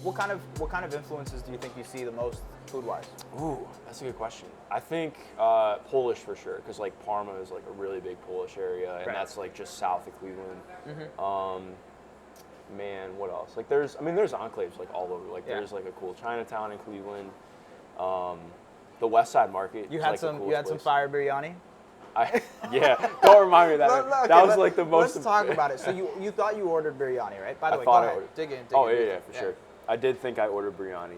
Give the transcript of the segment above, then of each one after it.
What kind of influences do you think you see the most food-wise? Ooh, that's a good question. I think Polish for sure, because like Parma is like a really big Polish area, and that's like just south of Cleveland. Man, what else? Like there's enclaves like all over. Like there's like a cool Chinatown in Cleveland. The West Side Market. You had like some fire biryani? Don't remind me of that. That was like the most. Let's talk about it. So you thought you ordered biryani, right? By the way, go ahead. Dig in. For sure. I did think I ordered biryani.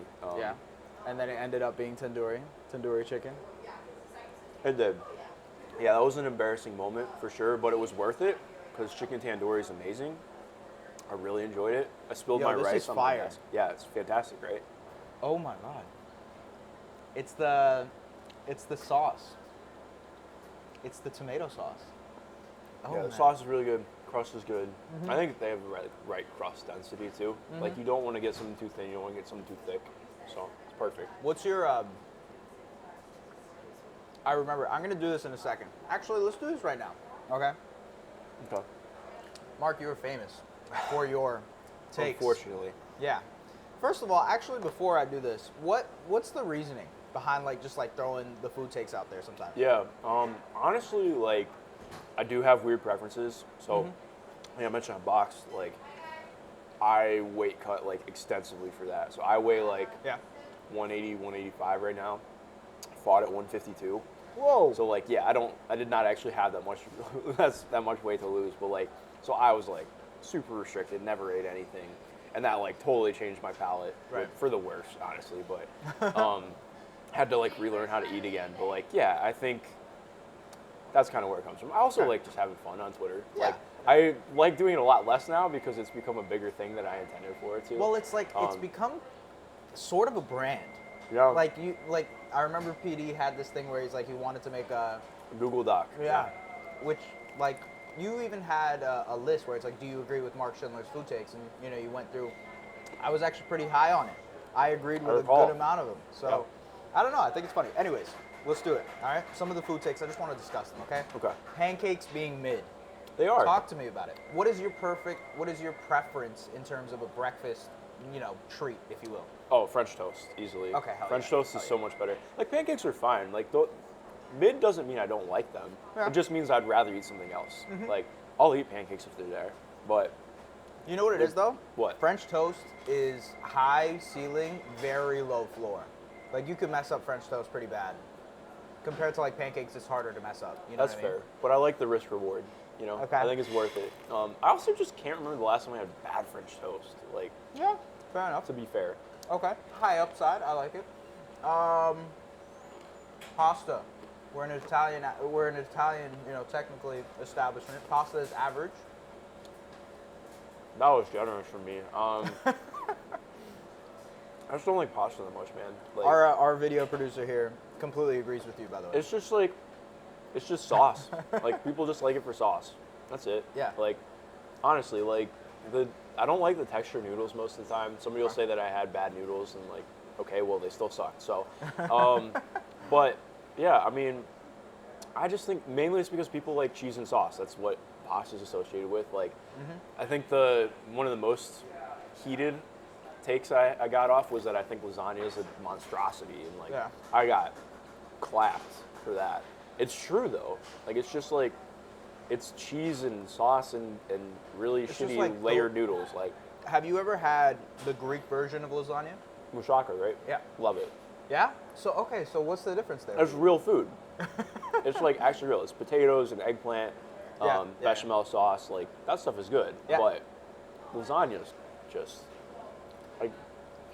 And then it ended up being tandoori chicken. It did. Yeah, that was an embarrassing moment for sure, but it was worth it because chicken tandoori is amazing. I really enjoyed it. I spilled my rice on my desk. Yeah, it's fantastic, right? Oh my god. It's the sauce. It's the tomato sauce. Oh, yeah, the sauce is really good. Crust is good. I think they have the right crust density too. Like you don't want to get something too thin, you don't want to get something too thick. So it's perfect. What's your I remember, I'm gonna do this in a second. Actually, let's do this right now. Okay. Mark, you were famous for your takes. Unfortunately. Yeah. First of all, actually before I do this, what's the reasoning behind like just like throwing the food takes out there sometimes? Yeah. Honestly, like I do have weird preferences. So like I mentioned I boxed, like I weight cut like extensively for that. So I weigh like 180, 185 right now. Fought at 152. Whoa. So like I did not actually have that much weight to lose, but like so I was like super restricted, never ate anything. And that like totally changed my palate for the worse, honestly, but had to like relearn how to eat again. But like I think that's kind of where it comes from. I also like just having fun on Twitter. Yeah. Like I like doing it a lot less now because it's become a bigger thing than I intended for it to. Well, it's like it's become sort of a brand. Yeah. Like I remember PD had this thing where he's like he wanted to make a Google Doc. Yeah. Which like you even had a list where it's like, do you agree with Mark Schindler's food takes? And you went through. I was actually pretty high on it. I agreed with a good amount of them. So I don't know. I think it's funny. Anyways, let's do it. All right. Some of the food takes. I just want to discuss them. Okay. Okay. Pancakes being mid. They are. Talk to me about it. What is your preference in terms of a breakfast, treat, if you will? Oh, French toast, easily. Okay, French toast is so much better. Like, pancakes are fine. Like, mid doesn't mean I don't like them. Yeah. It just means I'd rather eat something else. Like, I'll eat pancakes if they're there, but... You know what it is, though? What? French toast is high ceiling, very low floor. Like, you could mess up French toast pretty bad. Compared to, like, pancakes, it's harder to mess up. That's fair. But I like the risk reward, Okay. I think it's worth it. I also just can't remember the last time I had bad French toast. Like... Yeah, fair enough. To be fair. Okay. High upside. I like it. Pasta. We're an Italian, technically establishment. Pasta is average. That was generous for me. I just don't like pasta that much, man. Like, our video producer here completely agrees with you, by the way. It's just like, it's just sauce. Like, people just like it for sauce. That's it. Yeah. Like, honestly, like, I don't like the texture noodles most of the time. Somebody will say that I had bad noodles, and like, okay, well, they still suck. So, but yeah, I mean, I just think mainly it's because people like cheese and sauce. That's what pasta is associated with. Like, I think one of the most heated takes I got off was that I think lasagna is a monstrosity, and like, I got clapped for that. It's true though. Like, it's just like, it's cheese and sauce and really shitty like layered noodles. Like, have you ever had the Greek version of lasagna? Moussaka, right? Yeah. Love it. Yeah? So what's the difference there? It's real food. It's like actually real. It's potatoes and eggplant, bechamel sauce. Like, that stuff is good. Yeah. But lasagna's just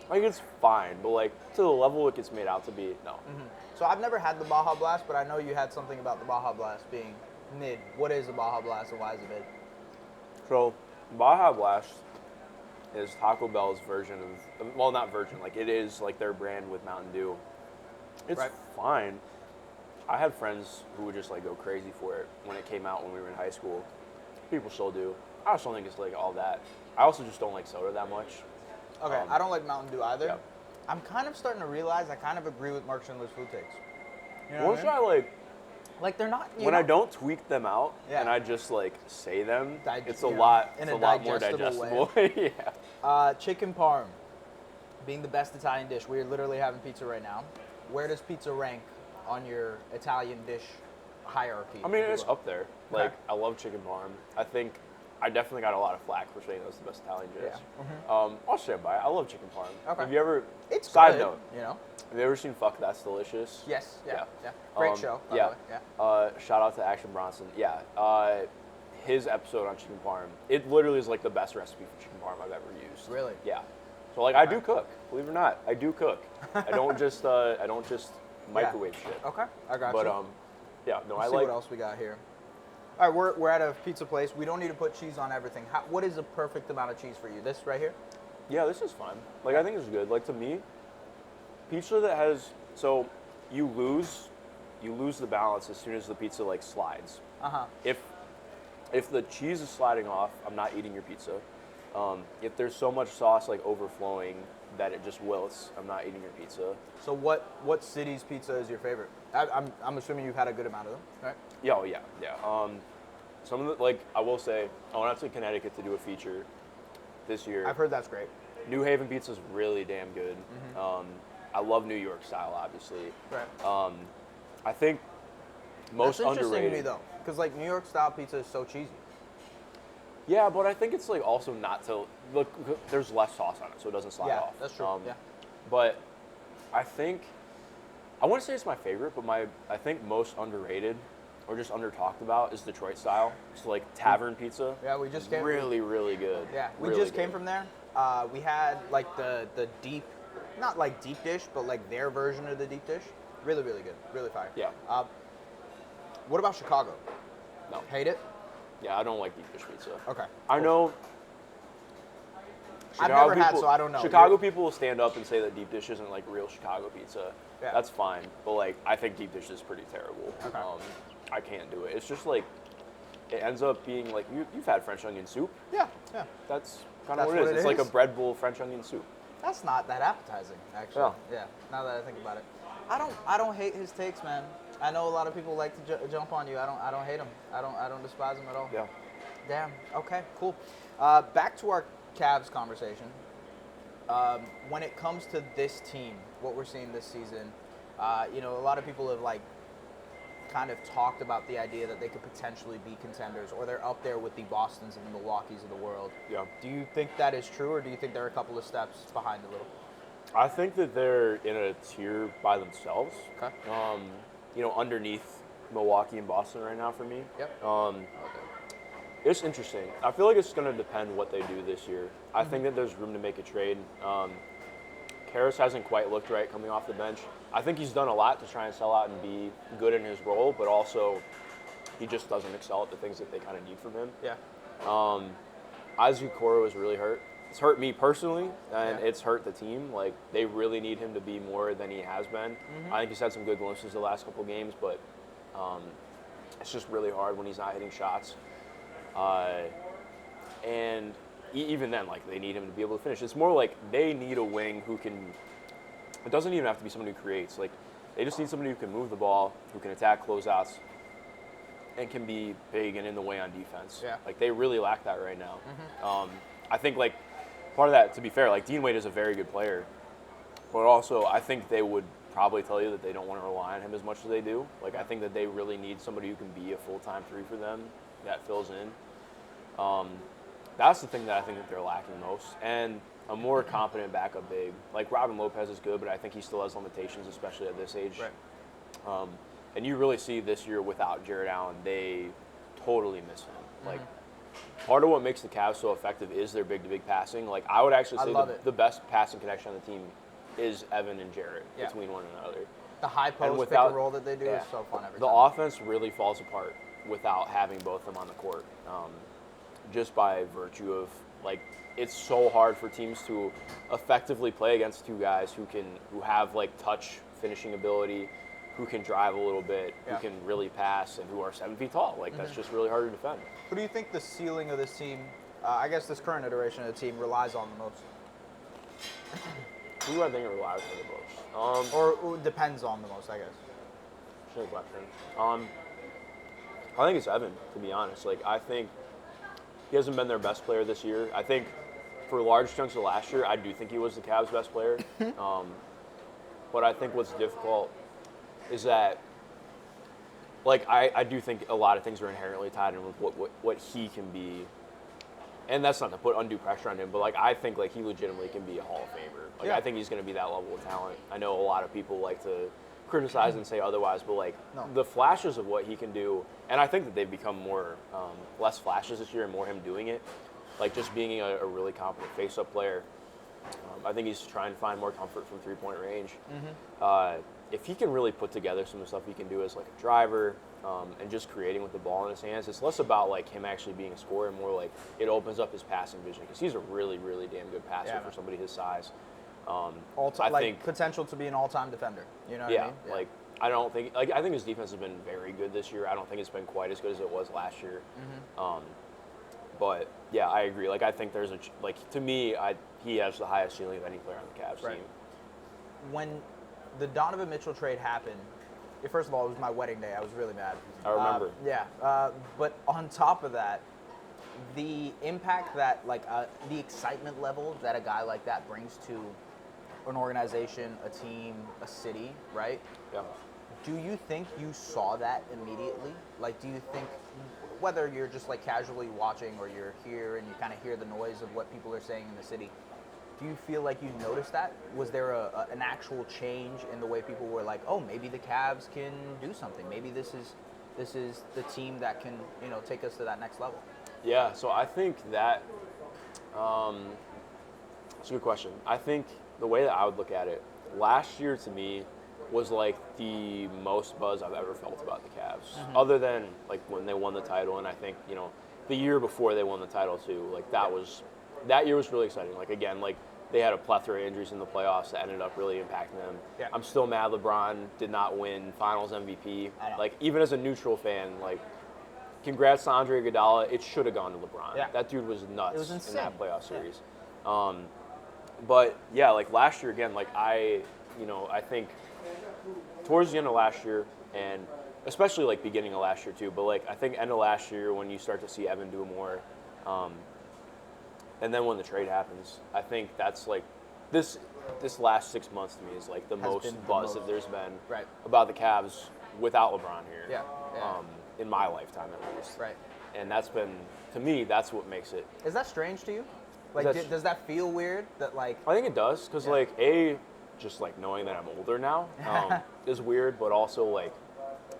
like it's fine, but like to the level it gets made out to be, no. So I've never had the Baja Blast, but I know you had something about the Baja Blast being mid. What is the Baja Blast and why is it mid? So, Baja Blast is Taco Bell's version of, well, not version, like it is like their brand with Mountain Dew. It's fine. I had friends who would just like go crazy for it when it came out when we were in high school. People still do. I just don't think it's like all that. I also just don't like soda that much. Okay, I don't like Mountain Dew either. Yep. I'm kind of starting to realize I kind of agree with Mark Schindler's food takes. You know Once I like they're not. When I don't tweak them out and I just like say them, it's a lot more digestible. Yeah. Chicken parm. being the best Italian dish, we're literally having pizza right now. Where does pizza rank on your Italian dish hierarchy? I mean, it's up there. Like, I love chicken parm. I think I definitely got a lot of flack for saying that's the best Italian dish. Yeah. I'll stand by it. I love chicken parm. Okay. Have you ever? It's side good, note. you know. Have you ever seen Fuck That's Delicious? Yes. Yeah. Great show. By the way. Shout out to Action Bronson. Yeah. His episode on chicken parm. It literally is like the best recipe for chicken parm I've ever used. Really? Yeah. So like, I do cook. Believe it or not, I do cook. I don't just microwave shit. Okay. I got But you. yeah. No, Let's see what else we got here. All right, we're at a pizza place. We don't need to put cheese on everything. What is the perfect amount of cheese for you? This right here? Yeah, this is fine. Like, I think it's good. Like, to me, pizza that has, so you lose the balance as soon as the pizza like slides. If the cheese is sliding off, I'm not eating your pizza. If there's so much sauce like overflowing that it just wilts, I'm not eating your pizza. So what city's pizza is your favorite? I'm assuming you've had a good amount of them, right? Yeah, oh, yeah. Some of the, like, I will say, I went out to Connecticut to do a feature this year. I've heard that's great. New Haven pizza is really damn good. I love New York style, obviously. Right. I think most That's interesting underrated. to me though, because like New York style pizza is so cheesy. Yeah, but I think it's like also not to look. There's less sauce on it, so it doesn't slide off. That's true. Yeah. But I think I wouldn't say it's my favorite, but I think most underrated or just under talked about is Detroit style. So like tavern pizza. Yeah, we just came. Really, really good. Yeah, we really just came from there. We had like the deep, not like deep dish, but like their version of the deep dish. Really, really good. Really fire. Yeah. What about Chicago? No. Hate it? Yeah, I don't like deep dish pizza. Okay. I know. I've never had, people, so I don't know. Chicago people will stand up and say that deep dish isn't like real Chicago pizza. Yeah. That's fine, but like I think deep dish is pretty terrible. Okay. I can't do it. It's just like it ends up being like you've had French onion soup. Yeah. That's kind of what it is. It's like a bread bowl French onion soup. That's not that appetizing, actually. Yeah. Now that I think about it, I don't hate his takes, man. I know a lot of people like to jump on you. I don't hate him. I don't despise him at all. Yeah. Damn. Okay. Cool. Back to our Cavs conversation. When it comes to this team, what we're seeing this season, a lot of people have like kind of talked about the idea that they could potentially be contenders, or they're up there with the Bostons and the Milwaukees of the world. Yeah. Do you think that is true, or do you think they're a couple of steps behind a little? I think that they're in a tier by themselves. Okay. Underneath Milwaukee and Boston right now for me. Yep. It's interesting. I feel like it's going to depend what they do this year. I think that there's room to make a trade. Karras hasn't quite looked right coming off the bench. I think he's done a lot to try and sell out and be good in his role, but also he just doesn't excel at the things that they kind of need from him. Yeah. Isaac Okoro is really hurt. It's hurt me personally, and it's hurt the team. Like, they really need him to be more than he has been. I think he's had some good glimpses the last couple games, but it's just really hard when he's not hitting shots. And even then, like, they need him to be able to finish. It's more like they need a wing who can – it doesn't even have to be someone who creates. Like, they just need somebody who can move the ball, who can attack closeouts, and can be big and in the way on defense. Yeah. Like, they really lack that right now. I think, like, part of that, to be fair, like, Dean Wade is a very good player. But also, I think they would probably tell you that they don't want to rely on him as much as they do. Like, I think that they really need somebody who can be a full-time three for them that fills in. That's the thing that I think that they're lacking most. And a more competent backup big. Like, Robin Lopez is good, but I think he still has limitations, especially at this age. Right. And you really see this year without Jared Allen, they totally miss him. Like, part of what makes the Cavs so effective is their big-to-big passing. Like, I would actually say the best passing connection on the team is Evan and Jarrett between one another. The high post pick and roll that they do is so fun every time. The offense really falls apart without having both of them on the court, just by virtue of, like, it's so hard for teams to effectively play against two guys who have, like, touch finishing ability, who can drive a little bit, who can really pass, and who are 7 feet tall. Like, that's just really hard to defend. Who do you think the ceiling of this team, I guess this current iteration of the team, relies on the most? Who do I think it relies on the most? Or depends on the most, I guess. Good question. I think it's Evan, to be honest. Like, I think he hasn't been their best player this year. I think for large chunks of last year, I do think he was the Cavs' best player. But I think what's difficult is that, like, I do think a lot of things are inherently tied in with what he can be. And that's not to put undue pressure on him, but, like, I think, like, he legitimately can be a Hall of Famer. Like, I think he's going to be that level of talent. I know a lot of people like to criticize and say otherwise, but, like, the flashes of what he can do, and I think that they've become more, less flashes this year and more him doing it. Like, just being a really competent face-up player. I think he's trying to find more comfort from three-point range. If he can really put together some of the stuff he can do as, like, a driver, and just creating with the ball in his hands, it's less about, like, him actually being a scorer and more like it opens up his passing vision, because he's a really, really damn good passer for somebody his size. I think potential to be an all-time defender. You know what I mean? Yeah. Like, I think his defense has been very good this year. I don't think it's been quite as good as it was last year. But yeah, I agree. Like, I think there's to me, he has the highest ceiling of any player on the Cavs team. When the Donovan Mitchell trade happened, first of all, it was my wedding day. I was really mad. I remember. But on top of that, the impact that, the excitement level that a guy like that brings to an organization, a team, a city, right? Yeah. Do you think you saw that immediately? Like, do you think, whether you're just, like, casually watching or you're here and you kind of hear the noise of what people are saying in the city, do you feel like you noticed that? Was there an actual change in the way people were like, oh, maybe the Cavs can do something. Maybe this is the team that can, take us to that next level? Yeah, so I think that it's a good question. I think the way that I would look at it, last year to me was like the most buzz I've ever felt about the Cavs, other than like when they won the title, and I think the year before they won the title too. Like that year was really exciting. Like again, like they had a plethora of injuries in the playoffs that ended up really impacting them. Yeah. I'm still mad LeBron did not win Finals MVP. Like even as a neutral fan, like congrats to Andre Iguodala. It should have gone to LeBron. Yeah. That dude was nuts. It was insane. In that playoff series. But yeah, like last year again, like I think towards the end of last year, and especially like beginning of last year too, but like I think end of last year when you start to see Evan do more, and then when the trade happens, I think that's like this last 6 months to me is like the most buzz that there's been about the Cavs without LeBron here. Yeah. In my lifetime at least. Right. And that's been, to me, that's what makes it. Is that strange to you? Like, does that feel weird? That like. I think it does, because like just like knowing that I'm older now is weird, but also like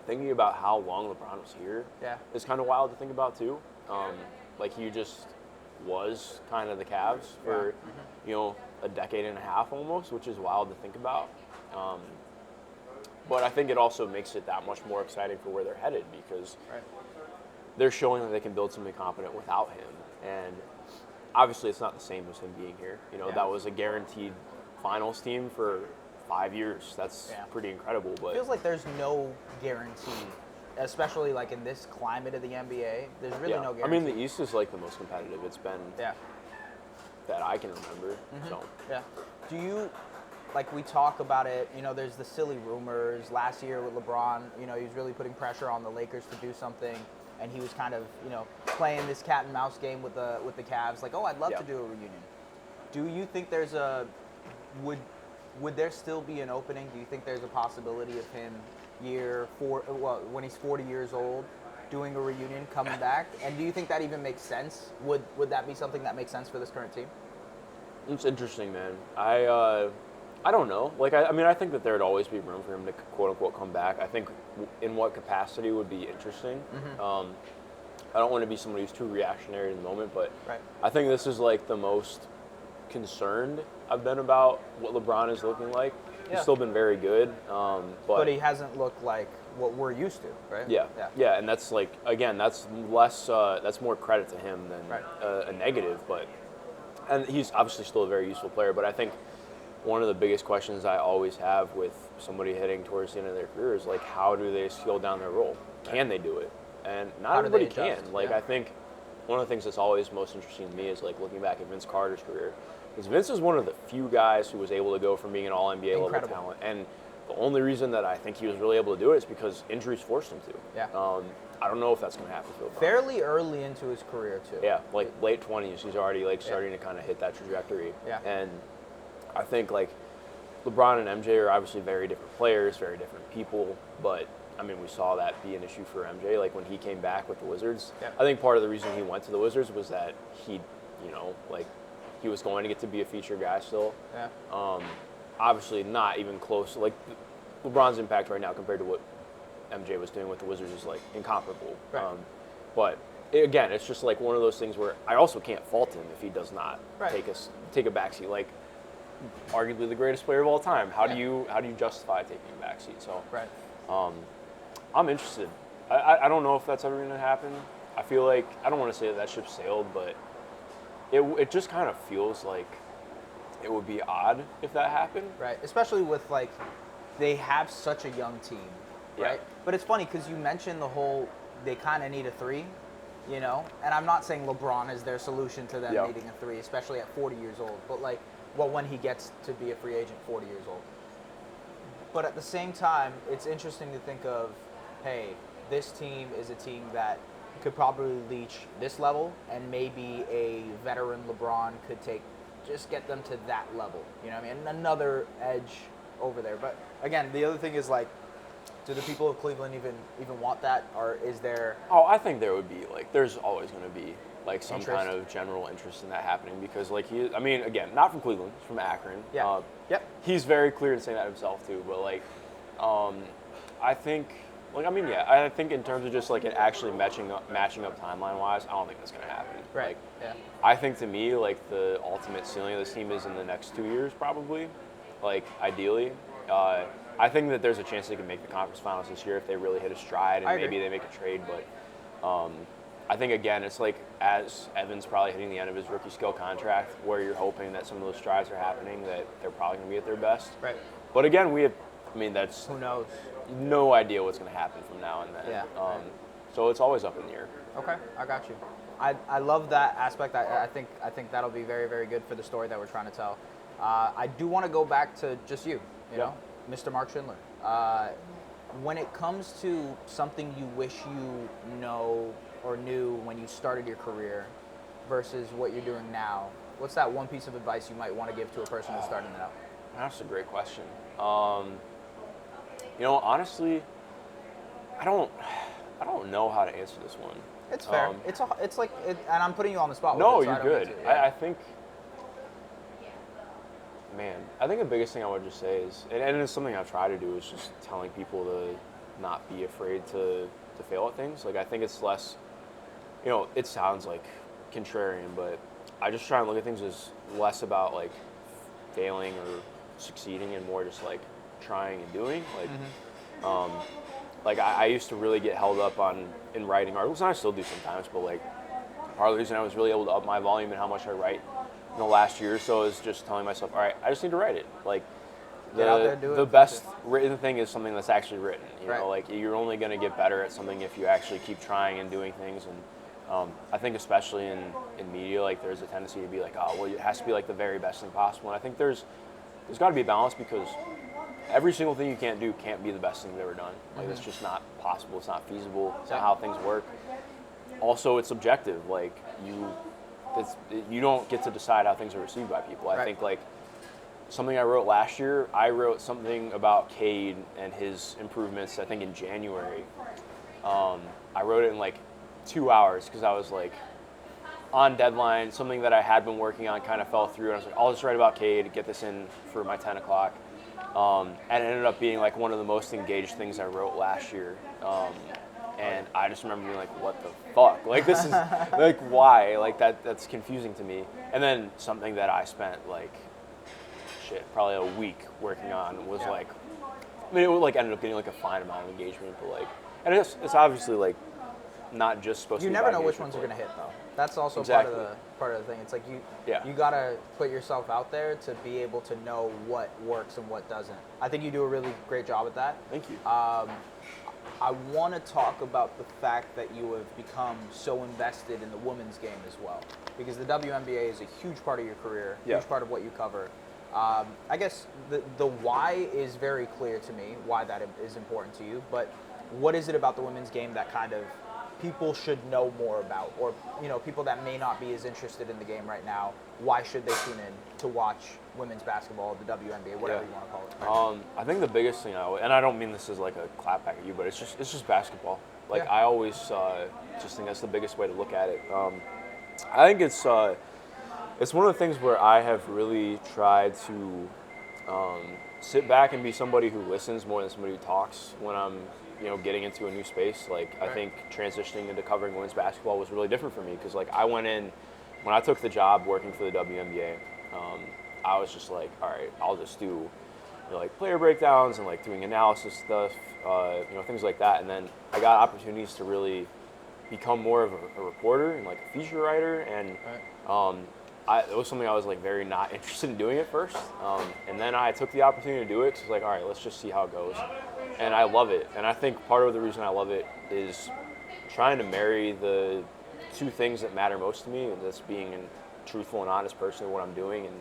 thinking about how long LeBron was here is kind of wild to think about too. Like he just was kind of the Cavs for a decade and a half almost, which is wild to think about. But I think it also makes it that much more exciting for where they're headed, because they're showing that they can build something competent without him. And obviously it's not the same as him being here. That was a guaranteed finals team for 5 years. That's pretty incredible. But it feels like there's no guarantee, especially like in this climate of the NBA. There's really no guarantee. I mean, the East is like the most competitive it's been that I can remember. So do you, like we talk about it, there's the silly rumors. Last year with LeBron, he was really putting pressure on the Lakers to do something, and he was kind of, playing this cat and mouse game with the Cavs, like, oh, I'd love to do a reunion. Do you think there's would there still be an opening? Do you think there's a possibility of him when he's 40 years old, doing a reunion, coming back? And do you think that even makes sense? Would that be something that makes sense for this current team? It's interesting, man. I don't know. Like, I mean, I think that there'd always be room for him to quote unquote come back. I think in what capacity would be interesting. I don't want to be somebody who's too reactionary in the moment, but I think this is like the most concerned I've been about what LeBron is looking like. He's still been very good, but he hasn't looked like what we're used to, right? Yeah, and that's like, again, that's less, that's more credit to him than a negative, and he's obviously still a very useful player, but I think one of the biggest questions I always have with somebody heading towards the end of their career is like, how do they scale down their role? Can they do it? And not everybody can. Like, I think one of the things that's always most interesting to me is like looking back at Vince Carter's career. Because Vince is one of the few guys who was able to go from being an all-NBA level talent and the only reason that I think he was really able to do it is because injuries forced him to. Yeah. I don't know if that's going to happen for LeBron. Fairly early into his career, too. Yeah, like late 20s, he's already like starting to kind of hit that trajectory. Yeah. And I think like LeBron and MJ are obviously very different players, very different people, but I mean, we saw that be an issue for MJ. Like when he came back with the Wizards, Yeah. I think part of the reason he went to the Wizards was that he, like he was going to get to be a feature guy still. Yeah. Obviously not even close. Like LeBron's impact right now compared to what MJ was doing with the Wizards is like incomparable. Right. But again, it's just like one of those things where I also can't fault him if he does not take a backseat. Like arguably the greatest player of all time. How do you justify taking a backseat? So I'm interested. I don't know if that's ever going to happen. I feel like I don't want to say that ship sailed, but it just kind of feels like it would be odd if that happened. Right, especially with like they have such a young team, right? Yeah. But it's funny because you mentioned the whole they kind of need a three, and I'm not saying LeBron is their solution to them needing a three, especially at 40 years old. But like, when he gets to be a free agent, 40 years old. But at the same time, it's interesting to think of, hey, this team is a team that could probably reach this level, and maybe a veteran LeBron could just get them to that level. You know what I mean? And another edge over there. But again, the other thing is like, do the people of Cleveland even want that, or is there? Oh, I think there would be like, there's always going to be like some interest? kind of general interest in that happening because like again, not from Cleveland, he's from Akron. Yeah. He's very clear in saying that himself too. But like, I think. I think in terms of just like it actually matching up timeline wise, I don't think that's gonna happen. Right. Like, I think to me, like the ultimate ceiling of this team is in the next 2 years, probably. Like ideally, I think that there's a chance they can make the conference finals this year if they really hit a stride and maybe they make a trade. But I think again, it's like as Evan's probably hitting the end of his rookie skill contract, where you're hoping that some of those strides are happening, that they're probably gonna be at their best. Right. But again, that's who knows. No idea what's going to happen from now and then. Yeah. So it's always up in the air. Okay, I got you. I love that aspect. I think that'll be very, very good for the story that we're trying to tell. I do want to go back to just you know, Mr. Mark Schindler. When it comes to something you wish you know or knew when you started your career versus what you're doing now, what's that one piece of advice you might want to give to a person who's starting it out? That's a great question. Honestly, I don't know how to answer this one. It's fair. It's like, and I'm putting you on the spot. No, with it, so you're I don't good. mean to, I think, I think the biggest thing I would just say is, and it's something I've tried to do, is just telling people to not be afraid to fail at things. Like I think it's less, it sounds like contrarian, but I just try and look at things as less about like failing or succeeding and more just like trying and doing. Like, I used to really get held up in writing articles, and I still do sometimes. But like, part of the reason I was really able to up my volume and how much I write in the last year or so is just telling myself, all right, I just need to write it. Like, the best written thing is something that's actually written. You know, like you're only going to get better at something if you actually keep trying and doing things. And I think especially in media, like there's a tendency to be like, oh, well, it has to be like the very best thing possible. And I think there's got to be a balance because every single thing you can't do can't be the best thing you've ever done. Like it's just not possible. It's not feasible. It's not how things work. Also, it's subjective. Like you don't get to decide how things are received by people. I think like something I wrote last year, I wrote something about Cade and his improvements, I think in January. I wrote it in like 2 hours because I was like on deadline. Something that I had been working on kind of fell through. And I was like, I'll just write about Cade, get this in for my 10 o'clock. And it ended up being like one of the most engaged things I wrote last year. And I just remember being like, what the fuck? Like this is like, why? Like that's confusing to me. And then something that I spent like, probably a week working on was like, it like ended up getting like a fine amount of engagement, but like, and it's obviously like not just supposed to be. You never know which ones are gonna hit though. That's also part of the thing. It's like you gotta put yourself out there to be able to know what works and what doesn't. I think you do a really great job at that. Thank you. I want to talk about the fact that you have become so invested in the women's game as well, because the WNBA is a huge part of your career, huge part of what you cover. I guess the why is very clear to me, why that is important to you, but what is it about the women's game that kind of people should know more about, or people that may not be as interested in the game right now, why should they tune in to watch women's basketball, the WNBA, whatever you want to call it? I think the biggest thing, and I don't mean this as like a clap back at you, but it's just basketball. Like Yeah. I always just think that's the biggest way to look at it. I think it's one of the things where I have really tried to sit back and be somebody who listens more than somebody who talks when I'm getting into a new space. Like I think transitioning into covering women's basketball was really different for me because like I went in when I took the job working for the WNBA. I was just like, all right, I'll just do like player breakdowns and like doing analysis stuff, things like that. And then I got opportunities to really become more of a reporter and like a feature writer. And it was something I was like very not interested in doing at first. And then I took the opportunity to do it because I was like, all right, let's just see how it goes. And I love it. And I think part of the reason I love it is trying to marry the two things that matter most to me, and that's being a truthful and honest person in what I'm doing and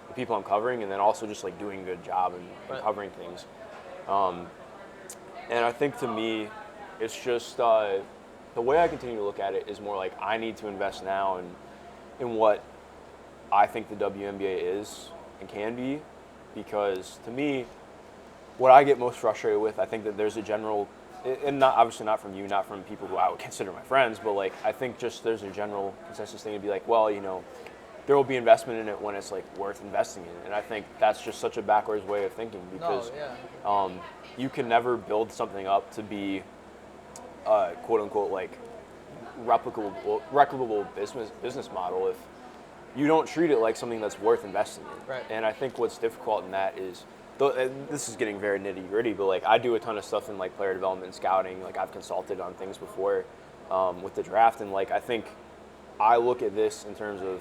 the people I'm covering, and then also just like doing a good job and covering things. And I think to me, it's just the way I continue to look at it is more like I need to invest now in what I think the WNBA is and can be, because to me, what I get most frustrated with, I think that there's a general, and not obviously not from you, not from people who I would consider my friends, but like I think just there's a general consensus thing to be like, well, there will be investment in it when it's like worth investing in, and I think that's just such a backwards way of thinking because you can never build something up to be quote unquote like replicable business model if you don't treat it like something that's worth investing in. Right. And I think what's difficult in that is, and this is getting very nitty gritty, but like I do a ton of stuff in like player development and scouting. Like I've consulted on things before with the draft, and like I think I look at this in terms of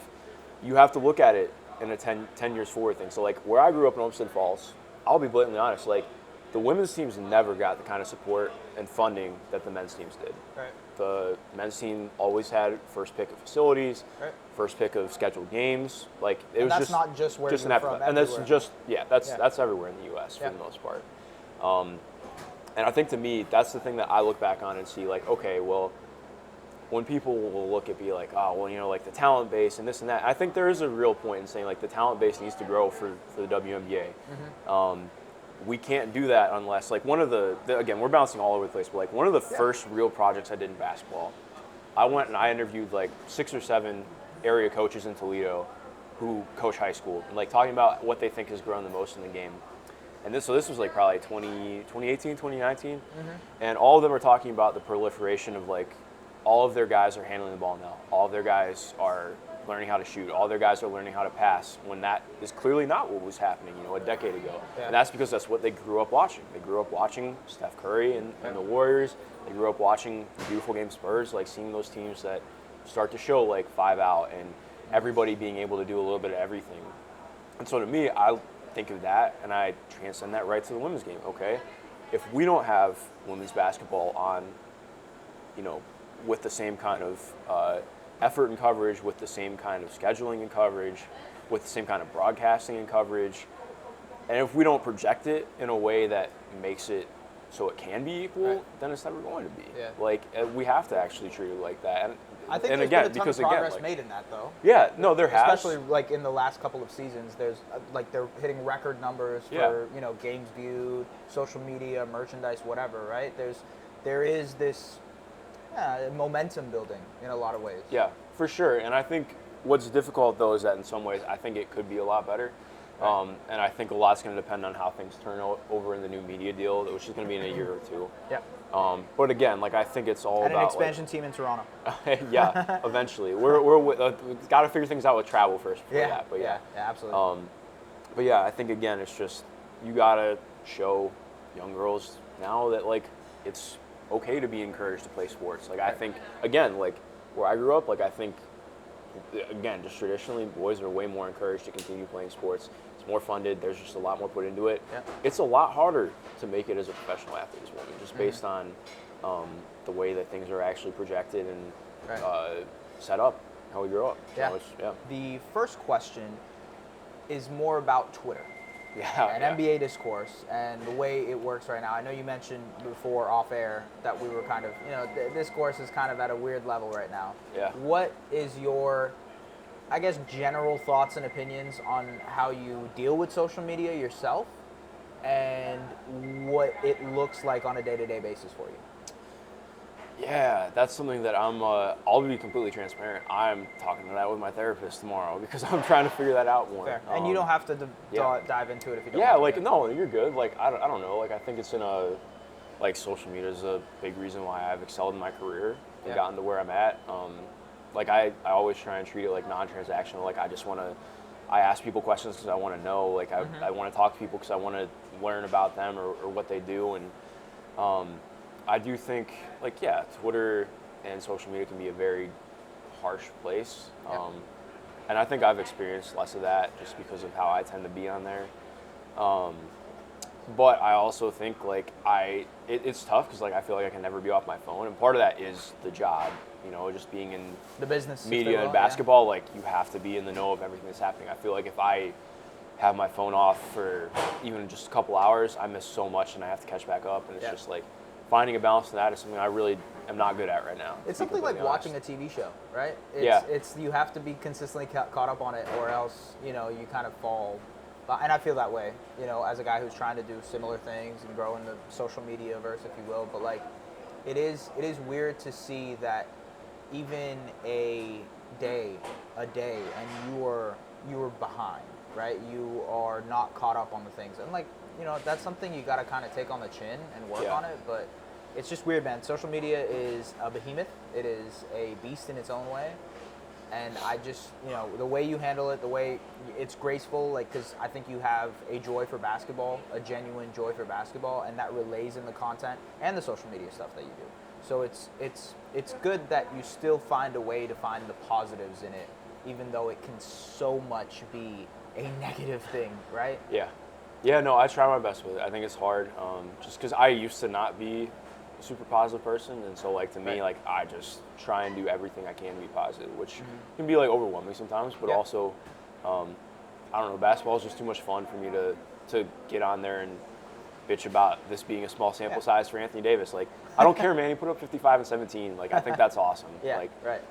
you have to look at it in a 10 years forward thing. So like where I grew up in Olmsted Falls, I'll be blatantly honest, like the women's teams never got the kind of support and funding that the men's teams did. Right. The men's team always had first pick of facilities, first pick of scheduled games. Like it was that's not just where you're from. And that's just that's everywhere in the U.S. for the most part. And I think to me that's the thing that I look back on and see like, okay, well, when people will look at me like, oh, well, like the talent base and this and that. I think there is a real point in saying like the talent base needs to grow for the WNBA. Mm-hmm. We can't do that unless like one of the again, we're bouncing all over the place, but like one of the first real projects I did in basketball, I went and I interviewed like 6 or 7 area coaches in Toledo who coach high school and like talking about what they think has grown the most in the game. And this was like probably 2018, 2019. Mm-hmm. And all of them are talking about the proliferation of like all of their guys are handling the ball now. All of their guys are learning how to shoot. All their guys are learning how to pass, when that is clearly not what was happening, a decade ago. Yeah. And that's because that's what they grew up watching. They grew up watching Steph Curry and the Warriors. They grew up watching the beautiful game Spurs, like seeing those teams that start to show like 5 out and everybody being able to do a little bit of everything. And so to me, I think of that and I transcend that right to the women's game. Okay, if we don't have women's basketball on, with the same kind of effort and coverage, with the same kind of scheduling and coverage, with the same kind of broadcasting and coverage, and if we don't project it in a way that makes it so it can be equal, then it's never going to be. Yeah. Like we have to actually treat it like that. And I think there's been a ton of progress made in that, though. Yeah, no, there has. Especially like in the last couple of seasons, there's like they're hitting record numbers for games viewed, social media, merchandise, whatever. Right? There is this momentum building in a lot of ways. Yeah, for sure. And I think what's difficult though is that in some ways I think it could be a lot better. Right. And I think a lot's going to depend on how things turn over in the new media deal, which is going to be in a year or two. Yeah. But again, like I think it's all about an expansion team in Toronto. Yeah, eventually. We've got to figure things out with travel first before that. But yeah, absolutely. But yeah, I think again, it's just you got to show young girls now that like it's okay to be encouraged to play sports. Like I think again, like where I grew up, like I think again, just traditionally, boys are way more encouraged to continue playing sports. It's more funded. There's just a lot more put into it. Yeah. It's a lot harder to make it as a professional athlete as well, just based on the way that things are actually projected and set up, how we grow up. Yeah. The first question is more about Twitter. And yeah. NBA discourse and the way it works right now. I know you mentioned before off air that we were kind of, discourse is kind of at a weird level right now. Yeah. What is your, I guess, general thoughts and opinions on how you deal with social media yourself and what it looks like on a day-to-day basis for you? Yeah, that's something that I'll be completely transparent. I'm talking to that with my therapist tomorrow because I'm trying to figure that out more. Fair. And you don't have to dive into it if you don't Yeah, want to. no, you're good. Like, I don't know. Like, I think it's like, social media is a big reason why I've excelled in my career and gotten to where I'm at. Like, I always try and treat it like non-transactional. Like, I ask people questions because I want to know. Like, I want to talk to people because I want to learn about them or what they do. And I do think, like, Twitter and social media can be a very harsh place. And I think I've experienced less of that just because of how I tend to be on there. But I also think, like, it's tough because, like, I feel like I can never be off my phone. And part of that is the job, just being in the business media and basketball. Like, you have to be in the know of everything that's happening. I feel like if I have my phone off for even just a couple hours, I miss so much and I have to catch back up. And it's just like, finding a balance in that is something I really am not good at right now. It's something like watching a TV show, right? It's you have to be consistently caught up on it, or else you kind of fall. And I feel that way, as a guy who's trying to do similar things and grow in the social media verse, if you will. But like, it is weird to see that even a day, and you are behind, right? You are not caught up on the things, and like. That's something you got to kind of take on the chin and work on it, but it's just weird, man. Social media is a behemoth. It is a beast in its own way, and I just, the way you handle it, the way it's graceful, like, because I think you have a joy for basketball, a genuine joy for basketball, and that relays in the content and the social media stuff that you do. So it's good that you still find a way to find the positives in it, even though it can so much be a negative thing, right? Yeah, no, I try my best with it. I think it's hard, just because I used to not be a super positive person, and so, like, to me, like, I just try and do everything I can to be positive, which can be, like, overwhelming sometimes, but also, I don't know, basketball is just too much fun for me to get on there and bitch about this being a small sample size for Anthony Davis. Like, I don't care, man, he put up 55 and 17. Like, I think that's awesome.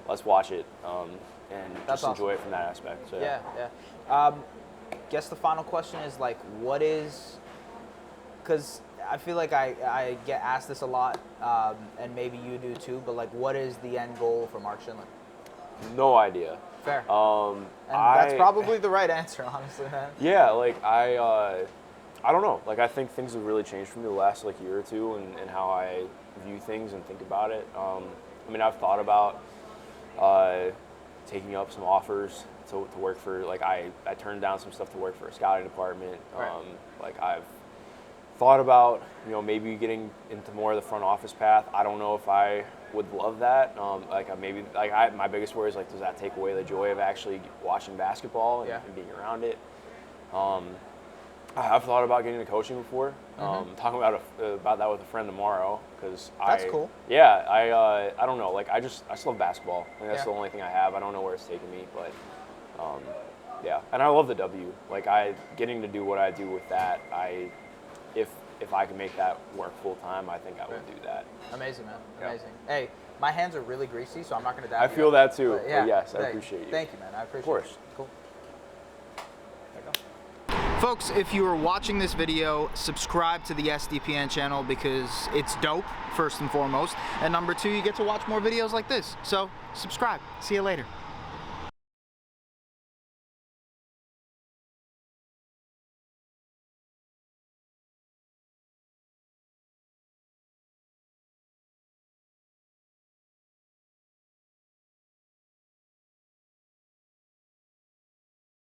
Let's watch it and just enjoy it from that aspect. So, guess the final question is, like, what is, because I feel like I get asked this a lot, and maybe you do too, but like, what is the end goal for Mark Schindler? No idea. Fair. And that's probably the right answer, honestly, man. Yeah, like, I don't know. Like, I think things have really changed for me the last, like, year or two and how I view things and think about it. I mean, I've thought about taking up some offers to work for, like, I turned down some stuff to work for a scouting department. Like, I've thought about, maybe getting into more of the front office path. I don't know if I would love that. My biggest worry is, like, does that take away the joy of actually watching basketball and being around it? I've thought about getting into coaching before. Talking about that with a friend tomorrow, because that's cool. Yeah, I don't know. Like, I just love basketball. I think that's the only thing I have. I don't know where it's taking me, but and I love the W. Like, getting to do what I do with that. If I can make that work full time, I think I would do that. Amazing, man. Amazing. Hey, my hands are really greasy, so I'm not going to dive. I feel that too. But yes, I appreciate you. Thank you, man. I appreciate it. Of course. Cool. Folks, if you are watching this video, subscribe to the SDPN channel because it's dope, first and foremost. And number two, you get to watch more videos like this. So subscribe. See you later.